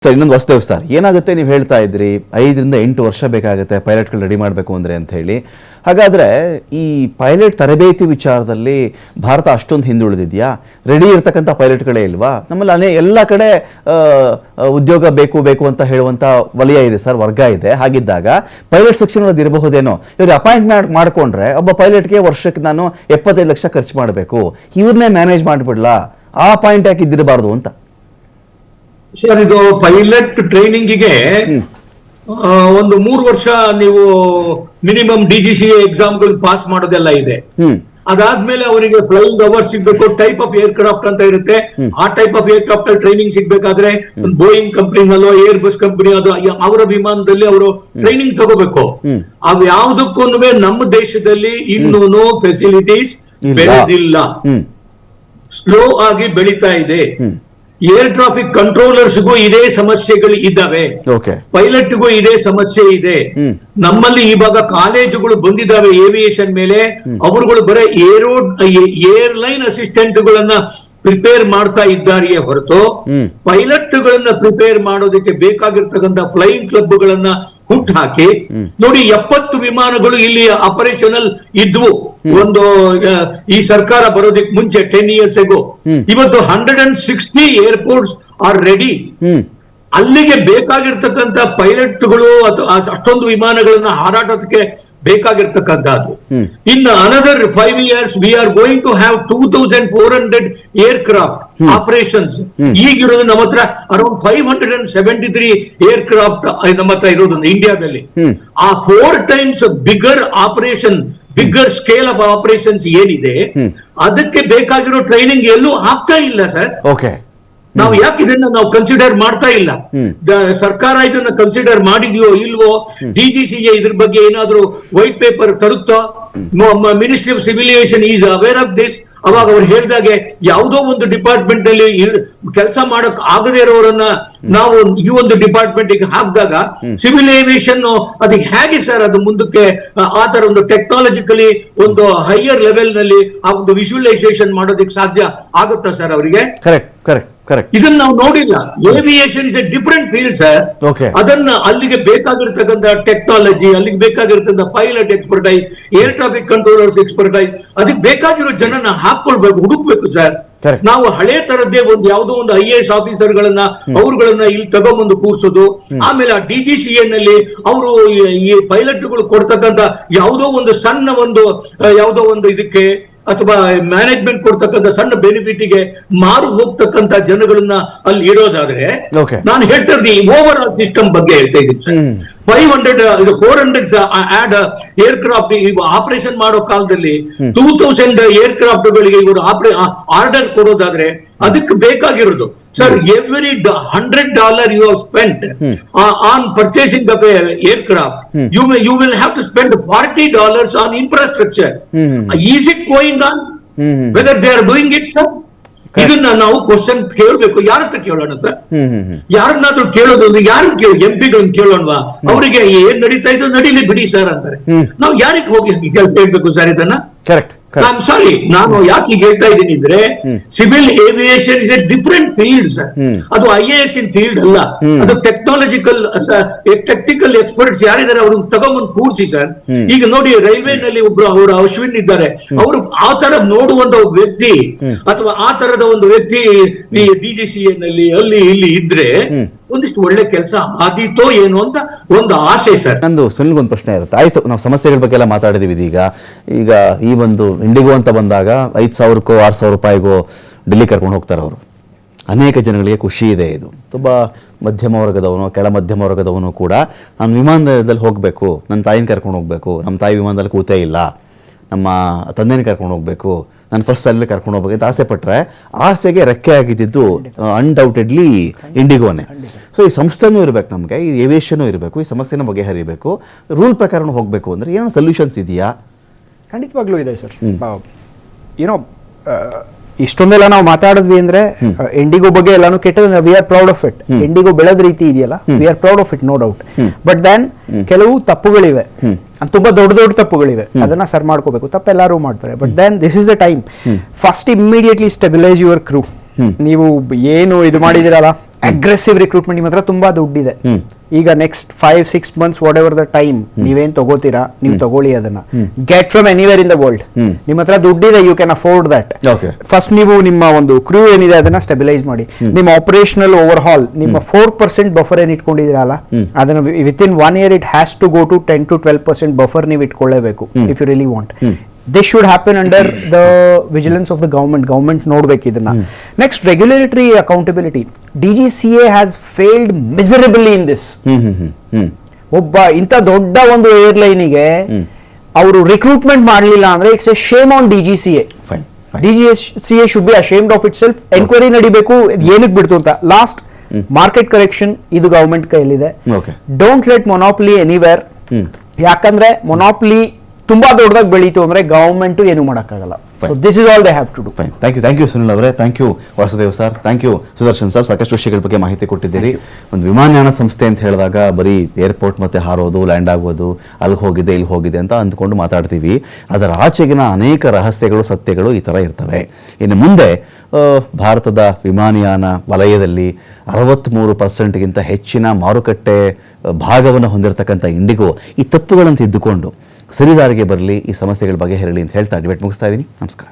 Sir ಇನ್ನೊಂದು ವಾಸ್ತವ sir ಏನಾಗುತ್ತೆ ನೀವು ಹೇಳ್ತಾ ಇದ್ರಿ 5 ರಿಂದ 8 ವರ್ಷ ಬೇಕಾಗುತ್ತೆ ಪೈಲಟ್ಗಳು ರೆಡಿ ಮಾಡಬೇಕು ಅಂದರೆ ಅಂತ ಹೇಳಿ. ಹಾಗಾದರೆ ಈ ಪೈಲಟ್ ತರಬೇತಿ ವಿಚಾರದಲ್ಲಿ ಭಾರತ ಅಷ್ಟೊಂದು ಹಿಂದುಳಿದಿದೆಯಾ? ರೆಡಿ ಇರತಕ್ಕಂಥ ಪೈಲಟ್ಗಳೇ ಇಲ್ವಾ? ನಮ್ಮಲ್ಲಿ ಎಲ್ಲ ಕಡೆ ಉದ್ಯೋಗ ಬೇಕು ಅಂತ ಹೇಳುವಂಥ ವಲಯ ಇದೆ ಸರ್, ವರ್ಗ ಇದೆ. ಹಾಗಿದ್ದಾಗ ಪೈಲಟ್ ಸೆಕ್ಷನ್ ಅದು ಇರಬಹುದೇನೋ? ಇವ್ರಿಗೆ ಅಪಾಯಿಂಟ್ಮೆಂಟ್ ಮಾಡಿಕೊಂಡ್ರೆ ಒಬ್ಬ ಪೈಲಟ್ಗೆ ವರ್ಷಕ್ಕೆ ನಾನು 75 ಲಕ್ಷ ಖರ್ಚು ಮಾಡಬೇಕು, ಇವ್ರನ್ನೇ ಮ್ಯಾನೇಜ್ ಮಾಡಿಬಿಡ್ಲಾ? ಆ ಪಾಯಿಂಟ್ ಯಾಕೆ ಇದ್ದಿರಬಾರ್ದು ಅಂತ. ಸರ್, ಇದು ಪೈಲಟ್ ಟ್ರೈನಿಂಗಿಗೆ ಒಂದು 3 ವರ್ಷ ನೀವು ಮಿನಿಮಮ್ DGCA ಎಕ್ಸಾಮ್ಗಳು ಪಾಸ್ ಮಾಡೋದೆಲ್ಲ ಇದೆ. ಅದಾದ್ಮೇಲೆ ಅವರಿಗೆ ಫ್ಲೈಯಿಂಗ್ ಅವರ್ಸ್ ಸಿಗ್ಬೇಕು, ಟೈಪ್ ಆಫ್ ಏರ್ ಕ್ರಾಫ್ಟ್ ಅಂತ ಇರುತ್ತೆ. ಆ ಟೈಪ್ ಆಫ್ ಏರ್ ಕ್ರಾಫ್ಟ್ ಅಲ್ಲಿ ಟ್ರೈನಿಂಗ್ ಸಿಗ್ಬೇಕಾದ್ರೆ ಬೋಯಿಂಗ್ ಕಂಪನಿನಲ್ಲೋ ಏರ್ ಬಸ್ ಕಂಪನಿ ಅದು ಅವರ ವಿಮಾನದಲ್ಲಿ ಅವರು ಟ್ರೈನಿಂಗ್ ತಗೋಬೇಕು. ಅವ್ ಯಾವ್ದಕ್ಕೂ ನಮ್ಮ ದೇಶದಲ್ಲಿ ಇನ್ನೂ ಫೆಸಿಲಿಟೀಸ್ ಬೆಳೆದಿಲ್ಲ, ಸ್ಲೋ ಆಗಿ ಬೆಳೀತಾ ಇದೆ. ಏರ್ ಟ್ರಾಫಿಕ್ ಕಂಟ್ರೋಲರ್ಸ್ಗೂ ಇದೇ ಸಮಸ್ಯೆಗಳು ಇದ್ದಾವೆ, ಪೈಲಟ್ಗೂ ಇದೇ ಸಮಸ್ಯೆ ಇದೆ. ನಮ್ಮಲ್ಲಿ ಇವಾಗ ಕಾಲೇಜುಗಳು ಬಂದಿದ್ದಾವೆ ಏವಿಯೇಷನ್ ಮೇಲೆ, ಅವರುಗಳು ಬರೀ ಏರ್ಲೈನ್ ಅಸಿಸ್ಟೆಂಟ್ಗಳನ್ನ ಪ್ರಿಪೇರ್ ಮಾಡ್ತಾ ಇದ್ದಾರೆಯೇ ಹೊರತು ಪೈಲಟ್ಗಳನ್ನ ಪ್ರಿಪೇರ್ ಮಾಡೋದಕ್ಕೆ ಬೇಕಾಗಿರ್ತಕ್ಕಂಥ ಫ್ಲೈಯಿಂಗ್ ಕ್ಲಬ್ಗಳನ್ನ ಹುಟ್ಟು ಹಾಕಿ ನೋಡಿ. 70 ವಿಮಾನಗಳು ಇಲ್ಲಿ ಆಪರೇಷನಲ್ ಇದ್ವು ಒಂದು ಈ ಸರ್ಕಾರ ಬರೋದಕ್ಕೆ ಮುಂಚೆ 10 years ago. ಇವತ್ತು 160 ಏರ್ಪೋರ್ಟ್ಸ್ ಆರ್ ರೆಡಿ. ಅಲ್ಲಿಗೆ ಬೇಕಾಗಿರ್ತಕ್ಕಂಥ ಪೈಲಟ್ಗಳು ಅಥವಾ ಅಷ್ಟೊಂದು ವಿಮಾನಗಳನ್ನ ಹಾರಾಟೋದಕ್ಕೆ ಬೇಕಾಗಿರ್ತಕ್ಕಂಥದ್ದು. ಇನ್ನು another 5 years we are going to have 2400 aircraft operations. ಈಗಿರೋದು ನಮ್ಮ ಹತ್ರ ಅರೌಂಡ್ 573 ಏರ್ ಕ್ರಾಫ್ಟ್ ನಮ್ಮ ಹತ್ರ ಇರೋದು ಇಂಡಿಯಾದಲ್ಲಿ. ಆ 4 times bigger operation, bigger scale of operations ಏನಿದೆ ಅದಕ್ಕೆ ಬೇಕಾಗಿರೋ ಟ್ರೈನಿಂಗ್ ಎಲ್ಲೂ ಆಗ್ತಾ ಇಲ್ಲ ಸರ್. ನಾವು ಯಾಕೆ ಇದನ್ನ ನಾವು ಕನ್ಸಿಡರ್ ಮಾಡ್ತಾ ಇಲ್ಲ? ಸರ್ಕಾರ ಇದನ್ನ ಕನ್ಸಿಡರ್ ಮಾಡಿದ್ಯೋ ಇಲ್ವೋ? DGCA ಇದ್ರ ಬಗ್ಗೆ ಏನಾದ್ರೂ ವೈಟ್ ಪೇಪರ್ ತರುತ್ತೋ? Ministry of civil aviation is aware of this. ಅವಾಗ ಅವ್ರು ಹೇಳಿದಾಗೆ ಯಾವುದೋ ಒಂದು ಡಿಪಾರ್ಟ್ಮೆಂಟ್ ಅಲ್ಲಿ ಕೆಲಸ ಮಾಡಕ್ ಆಗದೇ ಇರೋರನ್ನ ನಾವು ಈ ಒಂದು ಡಿಪಾರ್ಟ್ಮೆಂಟ್ ಗೆ ಹಾಕಿದಾಗ ಸಿವಿಲ್ ಏವಿಯೇಷನ್ ಅದಕ್ಕೆ ಹೇಗೆ ಸರ್ ಅದು ಮುಂದಕ್ಕೆ ಆ ತರ ಒಂದು ಟೆಕ್ನಾಲಜಿಕಲಿ ಒಂದು ಹೈಯರ್ ಲೆವೆಲ್ ನಲ್ಲಿ ಆ ಒಂದು ವಿಜುವಲೈಸೇಷನ್ ಮಾಡೋದಕ್ಕೆ ಸಾಧ್ಯ ಆಗುತ್ತಾ ಸರ್ ಅವರಿಗೆ? ಇದನ್ನ ನಾವು ನೋಡಿಲ್ಲ. Aviation is A different field sir. ಅದನ್ನ ಅಲ್ಲಿಗೆ ಬೇಕಾಗಿರ್ತಕ್ಕಂಥ ಟೆಕ್ನಾಲಜಿ, ಅಲ್ಲಿಗೆ ಬೇಕಾಗಿರ್ತಕ್ಕಂಥ pilot expertise, air traffic controllers expertise, ಅದಕ್ಕೆ ಬೇಕಾಗಿರೋ ಜನನ ಹಾಕೊಳ್ಬೇಕು, ಹುಡುಕ್ಬೇಕು ಸರ್. ನಾವು ಹಳೆ ತರದ್ದೇ ಒಂದು ಯಾವುದೋ ಒಂದು IAS ಆಫೀಸರ್ಗಳನ್ನ ಅವ್ರುಗಳನ್ನ ಇಲ್ಲಿ ತಗೊಂಬಂದು ಕೂರ್ಸೋದು, ಆಮೇಲೆ ಆ DGCA ನಲ್ಲಿ ಅವರು ಈ ಪೈಲಟ್ಗಳು ಕೊಡ್ತಕ್ಕಂಥ ಯಾವುದೋ ಒಂದು ಸಣ್ಣ ಒಂದು ಯಾವುದೋ ಒಂದು ಇದಕ್ಕೆ ಅಥವಾ ಮ್ಯಾನೇಜ್ಮೆಂಟ್ ಕೊಡ್ತಕ್ಕಂಥ ಸಣ್ಣ ಬೆನಿಫಿಟ್ಗೆ ಮಾರು ಹೋಗ್ತಕ್ಕಂಥ ಜನಗಳನ್ನ ಅಲ್ಲಿ ಇಡೋದಾದ್ರೆ, ನಾನು ಹೇಳ್ತಾ ಇದ್ದೀನಿ ಓವರ್ ಆಲ್ ಸಿಸ್ಟಮ್ ಬಗ್ಗೆ ಹೇಳ್ತಾ ಇದ್ದೀನಿ. 400 ಆಡ್ ಏರ್ ಕ್ರಾಫ್ಟ್ ಆಪರೇಷನ್ ಮಾಡೋ ಕಾಲದಲ್ಲಿ 2000 ಏರ್ ಕ್ರಾಫ್ಟ್ ಗಳಿಗೆ ಇವರು ಆರ್ಡರ್ ಕೊಡೋದಾದ್ರೆ ಅದಕ್ಕೆ ಬೇಕಾಗಿರೋದು sir every $100 you have spent on purchasing of aircraft, you will have to spend $40 on infrastructure. Is it going on? Whether they are doing it sir? ಇದನ್ನ ನಾವು question ಕೇಳಬೇಕು. ಯಾರ ಹತ್ರ ಕೇಳೋಣ ಸರ್? ಯಾರನ್ನಾದ್ರೂ ಕೇಳೋದು ಅಂದ್ರೆ ಯಾರನ್ನ ಕೇಳೋ? MP ಗಳನ್ನ ಕೇಳೋಣವಾ? ಅವರಿಗೆ ಏನ್ ನಡೀತಾ ಇದ್ದು ನಡೀಲಿ ಬಿಡಿ ಸರ್ ಅಂತಾರೆ. ನಾವು ಯಾರಿಗೆ ಹೋಗಿ ಹೇಳ್ಬೇಕು ಸರ್ ಇದನ್ನ? ಐ ಆಮ್ ಸಾರಿ, ನಾನು ಯಾಕೆ ಹೇಳ್ತಾ ಇದ್ದೀನಿ ಅಂದ್ರೆ civil aviation is A different field sir. ಅದು IAS ಇನ್ ಫೀಲ್ಡ್ ಅಲ್ಲ, ಅದು ಟೆಕ್ನಾಲಜಿಕಲ್ ಟೆಕ್ನಿಕಲ್ ಎಕ್ಸ್ಪರ್ಟ್ಸ್ ಯಾರಿದ್ದಾರೆ ಅವ್ರನ್ನ ತಗೊಂಡ್ಬಂದು ಕೂರ್ಸಿ ಸರ್. ಈಗ ನೋಡಿ ರೈಲ್ವೆನಲ್ಲಿ ಒಬ್ರು ಅವರು ಅಶ್ವಿನ್ ಇದ್ದಾರೆ, ಅವರು ಆ ತರ ನೋಡುವಂತ ವ್ಯಕ್ತಿ ಅಥವಾ ಆ ತರದ ಒಂದು ವ್ಯಕ್ತಿ ಈ DGCA ನಲ್ಲಿ ಅಲ್ಲಿ ಇಲ್ಲಿ ಇದ್ರೆ ಒಂದಿಷ್ಟು ಒಳ್ಳೆ ಕೆಲಸ ಆದೀತೋ ಏನು ಅಂತ ಒಂದು ಆಸೆ ಸರ್. ನಂದು ಸುನಿಲ್ ಒಂದು ಪ್ರಶ್ನೆ ಇರುತ್ತೆ. ಆಯ್ತು, ನಾವು ಸಮಸ್ಯೆಗಳ ಬಗ್ಗೆ ಎಲ್ಲ ಮಾತಾಡಿದೀವಿ. ಈಗ ಈ ಒಂದು ಇಂಡಿಗೋ ಅಂತ ಬಂದಾಗ 5,000ಕ್ಕೋ 6,000 ರೂಪಾಯಿಗೋ ಡೆಲ್ಲಿ ಕರ್ಕೊಂಡು ಹೋಗ್ತಾರೆ ಅವರು. ಅನೇಕ ಜನಗಳಿಗೆ ಖುಷಿ ಇದೆ. ಇದು ತುಂಬ ಮಧ್ಯಮ ವರ್ಗದವನು, ಕೆಳ ಮಧ್ಯಮ ವರ್ಗದವನು ಕೂಡ ನಾನು ವಿಮಾನದಲ್ಲಿ ಹೋಗಬೇಕು, ನನ್ನ ತಾಯಿನ ಕರ್ಕೊಂಡು ಹೋಗಬೇಕು, ನಮ್ಮ ತಾಯಿ ವಿಮಾನದಲ್ಲಿ ಕೂತೇ ಇಲ್ಲ, ನಮ್ಮ ತಂದೆನ ಕರ್ಕೊಂಡು ಹೋಗಬೇಕು, ನಾನು ಫಸ್ಟ್ ಅಲ್ಲಿ ಕರ್ಕೊಂಡು ಹೋಗ್ಬೇಕು ಅಂತ ಆಸೆ ಪಟ್ಟರೆ ಆಸೆಗೆ ರೆಕ್ಕೆ ಆಗಿದ್ದು ಅನ್ಡೌಟೆಡ್ಲಿ ಇಂಡಿಗೋನೇ. ಸೊ ಈ ಸಂಸ್ಥೆನೂ ಇರಬೇಕು, ನಮಗೆ ಈ ಏವಿಯೇಷನು ಇರಬೇಕು, ಈ ಸಮಸ್ಯೆನ ಬಗೆಹರಿಬೇಕು, ರೂಲ್ ಪ್ರಕಾರನೂ ಹೋಗಬೇಕು. ಅಂದರೆ ಏನೋ ಸೊಲ್ಯೂಷನ್ಸ್ ಇದೆಯಾ? ಖಂಡಿತವಾಗ್ಲೂ ಇದೆ ಸರ್. ಏನೋ ಇಷ್ಟೊಂದೆಲ್ಲ ನಾವು ಮಾತಾಡಿದ್ವಿ ಅಂದ್ರೆ ಇಂಡಿಗೋ ಬಗ್ಗೆ ಎಲ್ಲಾನು ಕೆಟ್ಟದ, we are proud of it. IndiGo ಬೆಳೆದ ರೀತಿ ಇದೆಯಲ್ಲ, we are proud of it, no doubt. But then ಕೆಲವು ತಪ್ಪುಗಳಿವೆ, ತುಂಬಾ ದೊಡ್ಡ ದೊಡ್ಡ ತಪ್ಪುಗಳಿವೆ, ಅದನ್ನ ಸರ್ ಮಾಡ್ಕೋಬೇಕು. ತಪ್ಪೆಲ್ಲರೂ ಮಾಡ್ತಾರೆ. But then this is the time. First immediately stabilise your crew. ನೀವು ಏನು ಇದು ಮಾಡಿದಿರಲ್ಲ ಅಗ್ರೆಸಿವ್ ರಿಕ್ರೂಟ್ಮೆಂಟ್. ನಿಮ್ಮ ಹತ್ರ ತುಂಬಾ ದುಡ್ಡಿದೆ, ಈಗ next 5-6 months whatever the time ನೀವೇನ್ ತಗೋತೀರಾ ನೀವು ತಗೊಳ್ಳಿ ಅದನ್ನ, get from anywhere in the world. ನಿಮ್ಮ ಹತ್ರ ದುಡ್ಡಿದೆ, you can afford that. First ನೀವು ನಿಮ್ಮ ಒಂದು ಕ್ರೂ ಏನಿದೆ ಅದನ್ನ ಸ್ಟೆಬಿಲೈಸ್ ಮಾಡಿ. ನಿಮ್ಮ ಆಪರೇಷನಲ್ ಓವರ್ ಹಾಲ್, ನಿಮ್ಮ 4% ಬಫರ್ ಏನ್ ಇಟ್ಕೊಂಡಿದ್ದೀರಲ್ಲ ಅದನ್ನ within 1 year it has to go to 10-12% buffer ನೀವು ಇಟ್ಕೊಳ್ಳೇಬೇಕು if you really want. This should happen under the vigilance of the government. Government ನೋಡ್ಬೇಕು ಇದನ್ನ. Next, regulatory accountability. DGCA has failed miserably in this. ಒಬ್ಬ ಇಂಥ ದೊಡ್ಡ ಒಂದು ಏರ್ಲೈನಿಗೆ ಅವರು recruitment ಮಾಡಲಿಲ್ಲ ಅಂದ್ರೆ it's a shame on DGCA. DGCA should be ashamed of itself. Enquiry ನಡಿಬೇಕು ಏನಕ್ಕೆ ಬಿಡ್ತು ಅಂತ. ಲಾಸ್ಟ್ ಮಾರ್ಕೆಟ್ ಕರೆಕ್ಷನ್, ಇದು ಗವರ್ಮೆಂಟ್ ಕೈಯಲ್ಲಿದೆ. Don't let monopoly anywhere. ಯಾಕಂದ್ರೆ ಮೊನಾಪಲಿ ತುಂಬಾ ದೊಡ್ಡದಾಗಿ ಬೆಳೀತು ಅಂದ್ರೆ ಗವರ್ಮೆಂಟ್ ಏನು ಮಾಡೋಕ್ಕಾಗಲ್ಲ. So this is all they have to do. Thank you Sunil ಅವರೇ, thank you Vasudev sir, thank you Sudarshan sir. ಸಾಕಷ್ಟು ವಿಷಯಗಳ ಬಗ್ಗೆ ಮಾಹಿತಿ ಕೊಟ್ಟಿದ್ದೀರಿ. ಒಂದು ವಿಮಾನಯಾನ ಸಂಸ್ಥೆ ಅಂತ ಹೇಳಿದಾಗ ಬರೀ ಏರ್ಪೋರ್ಟ್ ಮತ್ತೆ ಹಾರೋದು, ಲ್ಯಾಂಡ್ ಆಗೋದು, ಅಲ್ಲಿಗೆ ಹೋಗಿದೆ ಇಲ್ಲಿ ಹೋಗಿದೆ ಅಂತ ಅಂದ್ಕೊಂಡು ಮಾತಾಡ್ತೀವಿ. ಅದರ ಆಚೆಗಿನ ಅನೇಕ ರಹಸ್ಯಗಳು, ಸತ್ಯಗಳು ಈ ಥರ ಇರ್ತವೆ. ಇನ್ನು ಮುಂದೆ ಭಾರತದ ವಿಮಾನಯಾನ ವಲಯದಲ್ಲಿ 63%ಗಿಂತ ಹೆಚ್ಚಿನ ಮಾರುಕಟ್ಟೆ ಭಾಗವನ್ನು ಹೊಂದಿರತಕ್ಕಂಥ ಇಂಡಿಗೋ ಈ ತಪ್ಪುಗಳನ್ನು ತಿದ್ದುಕೊಂಡು ಸರಿದಾರಿಗೆ ಬರಲಿ, ಈ ಸಮಸ್ಯೆಗಳ ಬಗ್ಗೆ ಹೇರಲಿ ಅಂತ ಹೇಳ್ತಾ ಡಿಬೇಟ್ ಮುಗಿಸ್ತಾ ಇದ್ದೀನಿ. ನಮಸ್ಕಾರ.